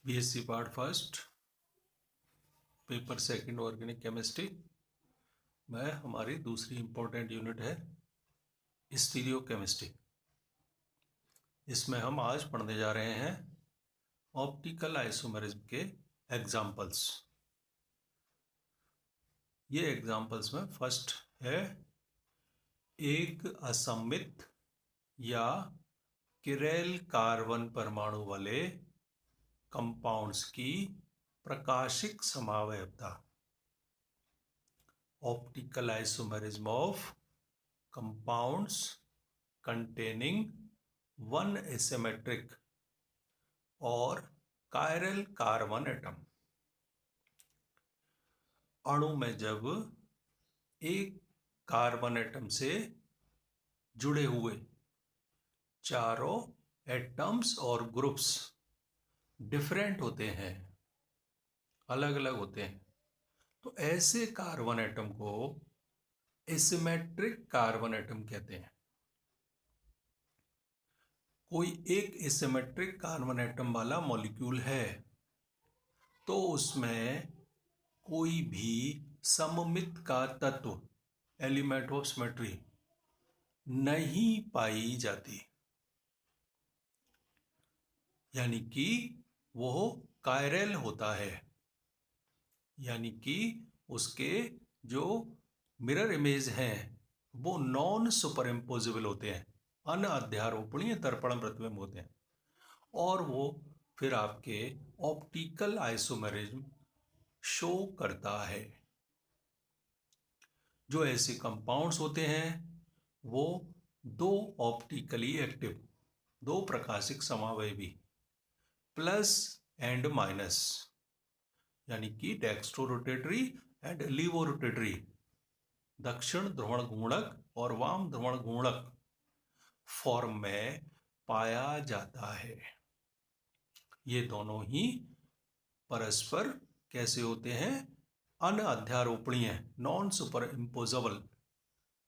BSc part first paper second organic chemistry में हमारी दूसरी इम्पोर्टेंट यूनिट है स्टीरियो केमिस्ट्री। इसमें हम आज पढ़ने जा रहे हैं ऑप्टिकल आइसोमेरिज्म के एग्जाम्पल्स। ये एग्जाम्पल्स में फर्स्ट है एक असममित या किरैल कार्बन परमाणु वाले कंपाउंड्स की प्रकाशिक समावयवता। Optical isomerism of compounds containing one asymmetric और chiral कार्बन एटम। अणु में जब एक कार्बन एटम से जुड़े हुए चारों एटम्स और ग्रुप्स डिफरेंट होते हैं, अलग अलग होते हैं, तो ऐसे कार्बन एटम को एसिमेट्रिक कार्बन एटम कहते हैं। कोई एक एसिमेट्रिक कार्बन एटम वाला मॉलिक्यूल है तो उसमें कोई भी सममित का तत्व एलिमेंट ऑफ सिमेट्री नहीं पाई जाती, यानी कि वो कायरल होता है, यानी कि उसके जो मिरर इमेज हैं वो नॉन सुपर इम्पोजिबल होते हैं, अनअध्यारोपणीय दर्पण प्रतिबिंब होते हैं, और वो फिर आपके ऑप्टिकल आइसोमेरिज्म शो करता है। जो ऐसे कंपाउंड्स होते हैं वो दो ऑप्टिकली एक्टिव, दो प्रकाशिक समावयवी, प्लस एंड माइनस, यानी कि dextro rotatory and levo rotatory, दक्षिण ध्रुवण घूर्णक और वाम ध्रुवण घूर्णक फॉर्म में पाया जाता है। ये दोनों ही परस्पर कैसे होते हैं? अनअध्यारोपणीय, नॉन सुपर इम्पोजेबल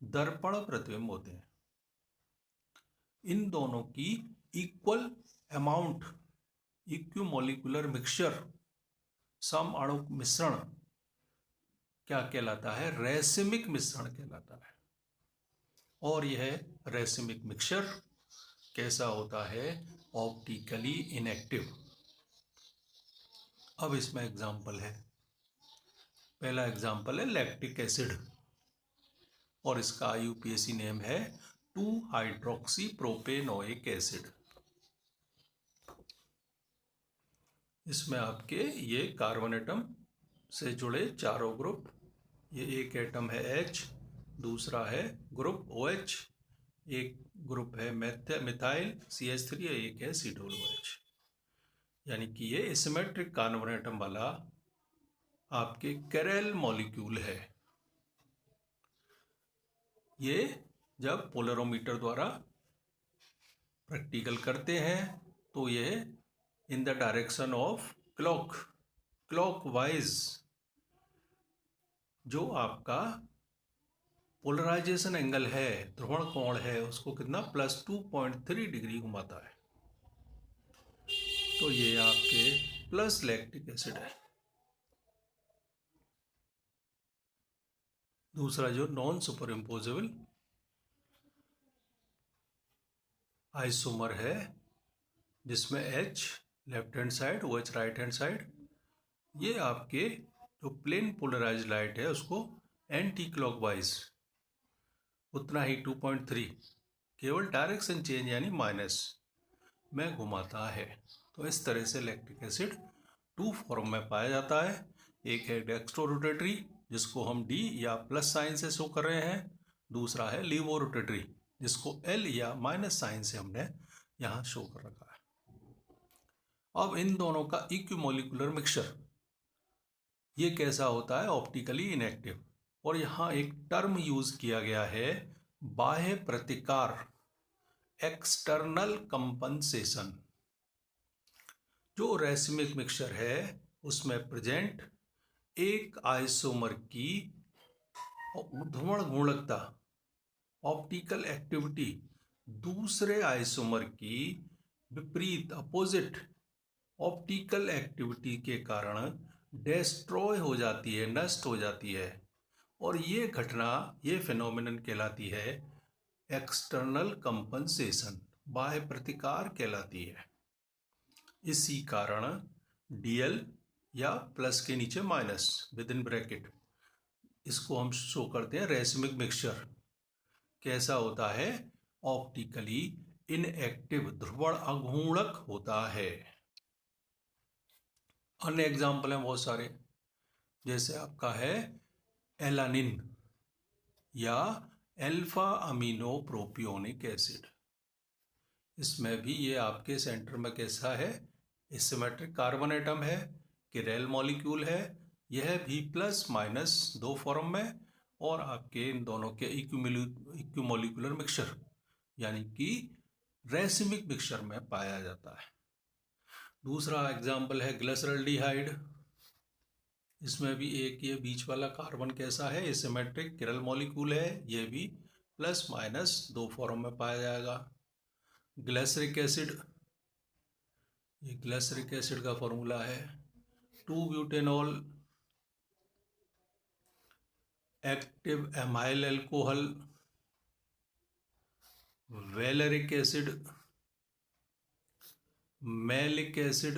दर्पण प्रतिबिंब होते हैं। इन दोनों की इक्वल अमाउंट, इक्विमोलिकुलर मिक्सचर, सम आणुक मिश्रण क्या कहलाता है? रेसिमिक मिश्रण कहलाता है। और यह रेसिमिक मिक्सचर कैसा होता है? Optically inactive. अब इसमें एग्जाम्पल है, पहला एग्जाम्पल है लैक्टिक एसिड और इसका यूपीएससी नेम है 2 हाइड्रोक्सी प्रोपेनोइक एसिड। इसमें आपके ये कार्बन एटम से जुड़े चारों ग्रुप, ये एक एटम है H, दूसरा है ग्रुप OH, एक ग्रुप है मिथाइल CH3, एक है C2OH, यानी कि ये एसिमेट्रिक कार्बन एटम वाला आपके कैरल मॉलिक्यूल है। ये जब पोलरोमीटर द्वारा प्रैक्टिकल करते हैं तो ये in the direction of clockwise जो आपका पोलराइजेशन एंगल है, ध्रुवण कोण है, उसको कितना +2.3 डिग्री घुमाता है। तो ये आपके प्लस लैक्टिक एसिड है। दूसरा जो नॉन सुपर इम्पोजेबल आइसोमर है जिसमें H left hand side, OH right hand side, ये आपके जो प्लेन पोलराइज लाइट है उसको एंटी क्लॉकवाइज उतना ही 2.3 केवल डायरेक्शन चेंज यानी माइनस में घुमाता है। तो इस तरह से लैक्टिक एसिड 2 फॉर्म में पाया जाता है। एक है डेक्स्ट्रो रोटेटरी जिसको हम D या प्लस साइन से शो कर रहे हैं, दूसरा है लीवो रोटेटरी जिसको L या माइनस साइन से हमने यहाँ शो कर रखा है। अब इन दोनों का इक्विमोलिकुलर मिक्सचर ये कैसा होता है? Optically inactive. और यहाँ एक टर्म यूज किया गया है बाह्य प्रतिकार, एक्सटर्नल कंपनसेशन। जो रेसिमिक मिक्सचर है उसमें प्रेजेंट एक आइसोमर की ध्रुवण घूर्णकता, ऑप्टिकल एक्टिविटी दूसरे आइसोमर की विपरीत, अपोजिट ऑप्टिकल एक्टिविटी के कारण डिस्ट्रॉय हो जाती है, नष्ट हो जाती है, और ये घटना, ये फिनोमिनन कहलाती है एक्सटर्नल कंपनसेशन, बाह्य प्रतिकार कहलाती है। इसी कारण डीएल या प्लस के नीचे माइनस विद इन ब्रैकेट, इसको हम शो करते हैं रेसिमिक मिक्सचर। कैसा होता है? ऑप्टिकली इनएक्टिव, ध्रुवण अघूर्णक होता है। अन्य एग्जाम्पल हैं बहुत सारे, जैसे आपका है एलानिन या अल्फा अमीनो प्रोपियोनिक एसिड। इसमें भी ये आपके सेंटर में कैसा है? एसिमेट्रिक कार्बन एटम है, किरेल मॉलिक्यूल है, यह भी प्लस माइनस दो फॉर्म में, और आपके इन दोनों के इक्विमोलिकुलर मिक्सचर यानी कि रेसिमिक मिक्सचर में पाया जाता है। दूसरा एग्जाम्पल है ग्लिसरॉल्डिहाइड। इसमें भी एक ये बीच वाला कार्बन कैसा है? एसिमेट्रिक किरल मॉलिक्यूल है, ये भी प्लस माइनस दो फॉर्म में पाया जाएगा। ग्लिसरिक एसिड, ये ग्लिसरिक एसिड का फॉर्मूला है two butanol active amyl alcohol, valeric acid, malic acid,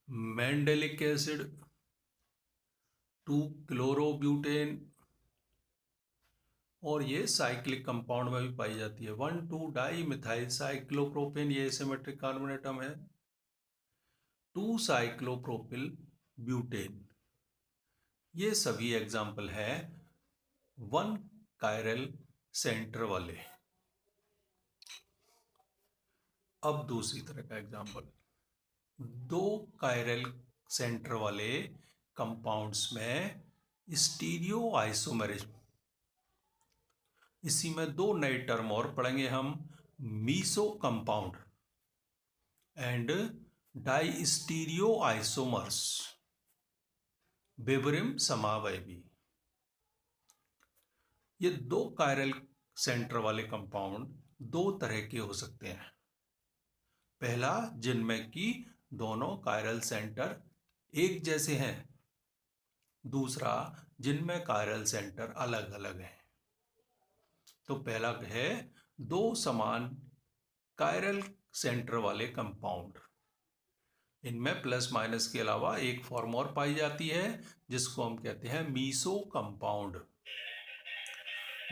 mandelic acid, two chlorobutane, और ये साइक्लिक कंपाउंड में भी पाई जाती है। 1,2-डाई मिथाइल साइक्लोप्रोपेन, ये एसिमेट्रिक कार्बन एटम है। 2-साइक्लोप्रोपिल ब्यूटेन, ये सभी एग्जाम्पल है 1 कायरल सेंटर वाले। अब दूसरी तरह का एग्जाम्पल, 2 कायरल सेंटर वाले कंपाउंड्स में स्टीरियो आइसोमेरिज्म। इसी में दो नए टर्म और पढ़ेंगे हम, meso compound and die stereo isomers, बेबरिम समावयवी। ये 2 कायरल सेंटर वाले कंपाउंड दो तरह के हो सकते हैं। पहला, जिनमें कि दोनों कायरल सेंटर एक जैसे हैं। दूसरा, जिनमें कायरल सेंटर अलग अलग हैं। तो पहला है 2 समान कायरल सेंटर वाले कंपाउंड। इनमें प्लस माइनस के अलावा एक फॉर्म और पाई जाती है जिसको हम कहते हैं meso compound.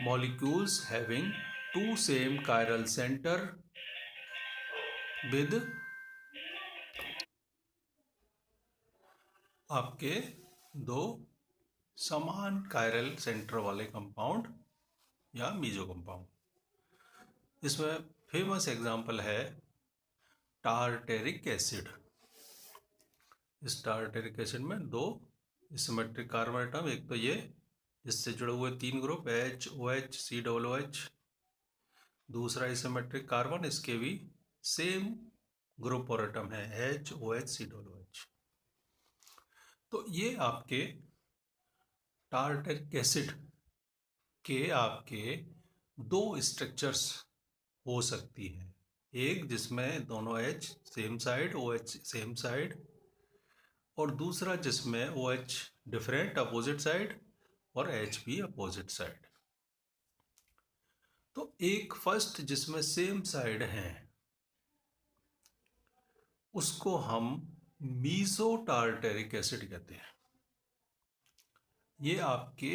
Molecules having 2 same chiral centre with आपके 2 समान कायरल सेंटर वाले कंपाउंड या मीसो कंपाउंड। इसमें फेमस एग्जाम्पल है टार्टेरिक एसिड। इस टार्टेरिक एसिड में 2 सिमेट्रिक कार्बन एटम, एक तो ये जिससे जुड़े हुए 3 ग्रुप HOH COOH, दूसरा सिमेट्रिक कार्बन, इसके भी सेम ग्रुप और एटम है HOH COOH। तो ये आपके टार्टेरिक एसिड के आपके 2 स्ट्रक्चर्स हो सकती है, एक जिसमें दोनों H same side, OH same side, और दूसरा जिसमें OH डिफरेंट अपोजिट साइड और H भी अपोजिट साइड। तो एक फर्स्ट जिसमें सेम साइड हैं उसको हम मीसो टार्टेरिक एसिड कहते हैं। ये आपके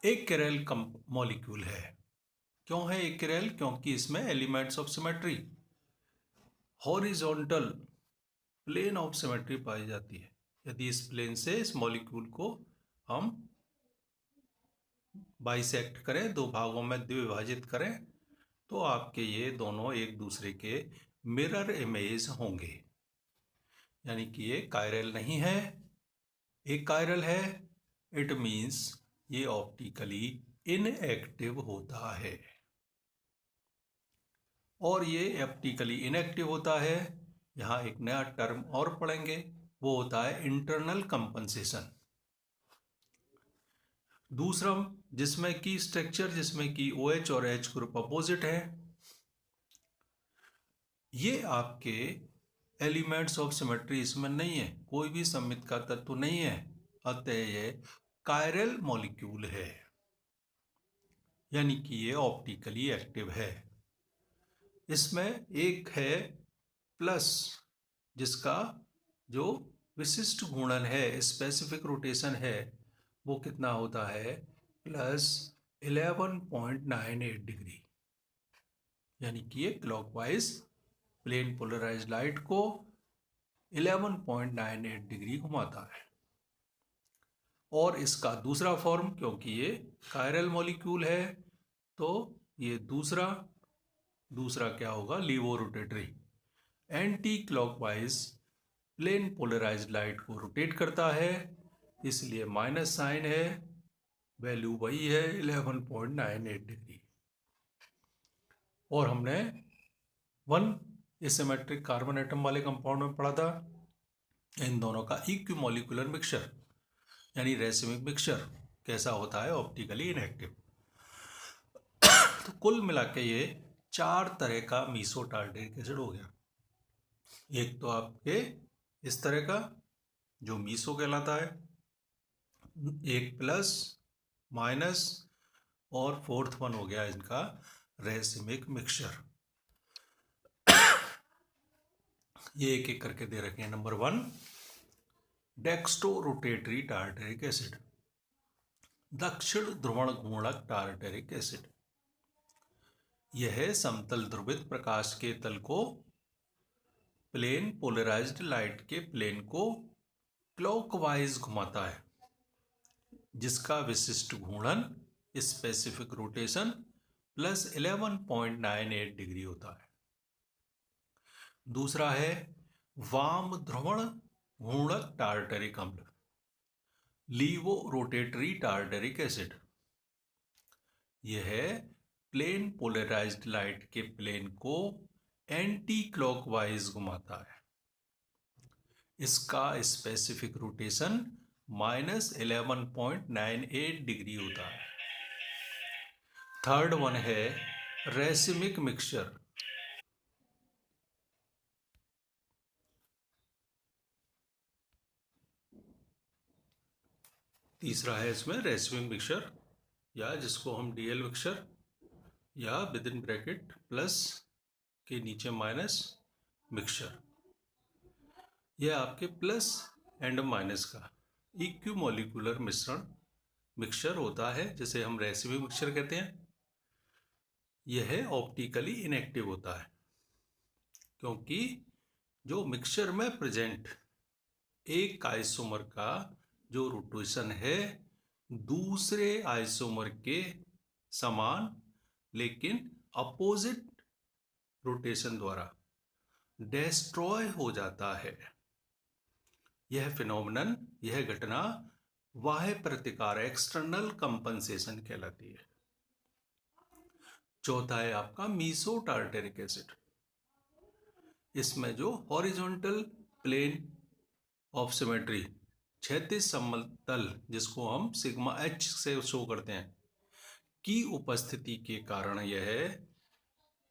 एक किरल मॉलिक्यूल है। क्यों है एक किरल? क्योंकि इसमें elements of symmetry, horizontal plane of symmetry पाई जाती है। यदि इस प्लेन से इस मॉलिक्यूल को हम बाइसेक्ट करें, 2 भागों में द्विभाजित करें, तो आपके ये दोनों एक दूसरे के मिरर इमेज होंगे। यानी कि ये कायरल नहीं है, एक कायरल है, इट मीन्स ये ऑप्टिकली इनएक्टिव होता है। और ये ऑप्टिकली इनएक्टिव होता है, यहाँ एक नया टर्म और पढ़ेंगे, वो होता है इंटरनल कंपनसेशन। दूसरा, जिसमें की स्ट्रक्चर जिसमें कि OH और H ग्रुप अपोजिट है, ये आपके एलिमेंट्स ऑफ सिमेट्री इसमें नहीं है, कोई भी सममित का तत्व नहीं है, अतः ये कायरल मॉलिक्यूल है, यानी कि ये ऑप्टिकली एक्टिव है। इसमें एक है प्लस, जिसका जो विशिष्ट घूर्णन है, स्पेसिफिक रोटेशन है, वो कितना होता है, प्लस 11.98 डिग्री, यानी कि ये क्लॉकवाइज प्लेन पोलराइज लाइट को 11.98 डिग्री घुमाता है। और इसका दूसरा फॉर्म, क्योंकि ये कायरल मॉलिक्यूल है, तो ये दूसरा क्या होगा, levo rotatory, anti clockwise plane polarised light को रोटेट करता है, इसलिए माइनस साइन है, वैल्यू वही है 11.98 डिग्री। और हमने 1 एसिमेट्रिक कार्बन एटम वाले कंपाउंड में पढ़ा था इन दोनों का इक्विमोलिकुलर मिक्सचर, यानी रेसिमिक मिक्सचर कैसा होता है, ऑप्टिकली इनएक्टिव। तो कुल मिला के ये 4 तरह का मीसो टार्टरिक एसिड हो गया। एक तो आपके इस तरह का जो मीसो कहलाता है, एक प्लस माइनस, और फोर्थ वन हो गया इनका रेसिमिक मिक्सचर। ये एक एक करके दे रखे हैं। Number 1 dextro rotatory tartaric acid, दक्षिण ध्रुवण घूर्णक टार्टरिक एसिड। यह समतल ध्रुवित प्रकाश के तल को प्लेन पोलराइज्ड लाइट के प्लेन को क्लॉकवाइज घुमाता है, जिसका विशिष्ट घूर्णन स्पेसिफिक रोटेशन प्लस 11.98 डिग्री होता है। दूसरा है वाम ध्रुवण घूर्णक टार्टरिक अम्ल, लीवो रोटेटरी टार्टरिक एसिड। यह प्लेन पोलराइज्ड लाइट के प्लेन को एंटी क्लॉकवाइज घुमाता है, इसका स्पेसिफिक रोटेशन माइनस 11.98 डिग्री होता है। थर्ड वन है रेसिमिक मिक्सचर, तीसरा है इसमें रेसिमिक मिक्सचर, या जिसको हम डीएल मिक्सचर या विद इन ब्रैकेट प्लस के नीचे माइनस मिक्सचर। यह आपके प्लस एंड माइनस का इक्विमोलिकुलर मिश्रण मिक्सचर होता है, जिसे हम रेसिमिक मिक्सचर कहते हैं। यह ऑप्टिकली इनएक्टिव होता है, क्योंकि जो मिक्सचर में प्रेजेंट एक आइसोमर का जो रोटेशन है दूसरे आइसोमर के समान लेकिन अपोजिट रोटेशन द्वारा डिस्ट्रॉय हो जाता है। यह फिनोमिनन, यह घटना बाह्य प्रतिकार एक्सटर्नल कंपनसेशन कहलाती है। चौथा है आपका मीसो टार्टरिक एसिड। इसमें जो हॉरिजॉन्टल प्लेन ऑफ सिमेट्री, क्षैतिज समतल, जिसको हम सिग्मा एच से शो करते हैं, की उपस्थिति के कारण यह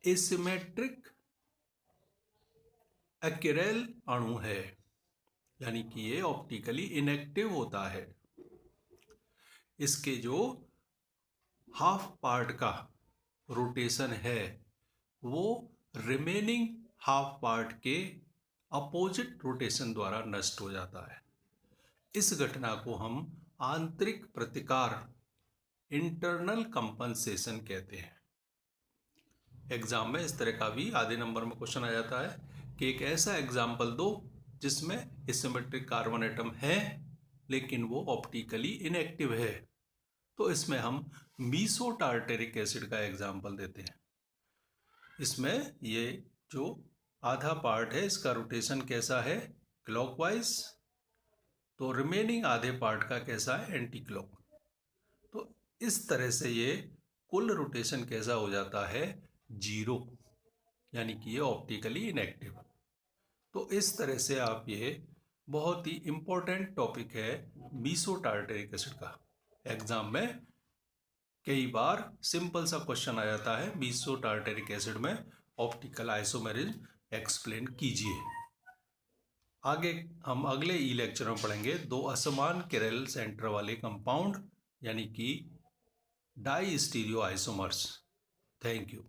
एसिमेट्रिक एक्यूरेल अणु है, यानी कि ये ऑप्टिकली इनएक्टिव होता है। इसके जो हाफ पार्ट का रोटेशन है वो रिमेनिंग हाफ पार्ट के अपोजिट रोटेशन द्वारा नष्ट हो जाता है। इस घटना को हम आंतरिक प्रतिकार इंटरनल कंपनसेशन कहते हैं। एग्जाम में इस तरह का भी आधे नंबर में क्वेश्चन आ जाता है कि एक ऐसा एग्जाम्पल दो जिसमें एसिमेट्रिक कार्बन एटम है लेकिन वो ऑप्टिकली इनएक्टिव है। तो इसमें हम मीसो टार्टरिक एसिड का एग्जाम्पल देते हैं। इसमें ये जो आधा पार्ट है इसका रोटेशन कैसा है, क्लॉकवाइज, तो रिमेनिंग आधे पार्ट का कैसा है, एंटी क्लॉक। तो इस तरह से ये कुल रोटेशन कैसा हो जाता है, 0, यानी कि ये ऑप्टिकली इनएक्टिव। तो इस तरह से आप ये बहुत ही इंपॉर्टेंट टॉपिक है मीसो टार्टरिक एसिड का। एग्जाम में कई बार सिंपल सा क्वेश्चन आ जाता है मीसो टार्टरिक एसिड में ऑप्टिकल आइसोमेरिज्म एक्सप्लेन कीजिए। आगे हम अगले ई लेक्चर में पढ़ेंगे दो असमान किरल सेंटर वाले कंपाउंड यानी कि di stereo isomers. Thank you.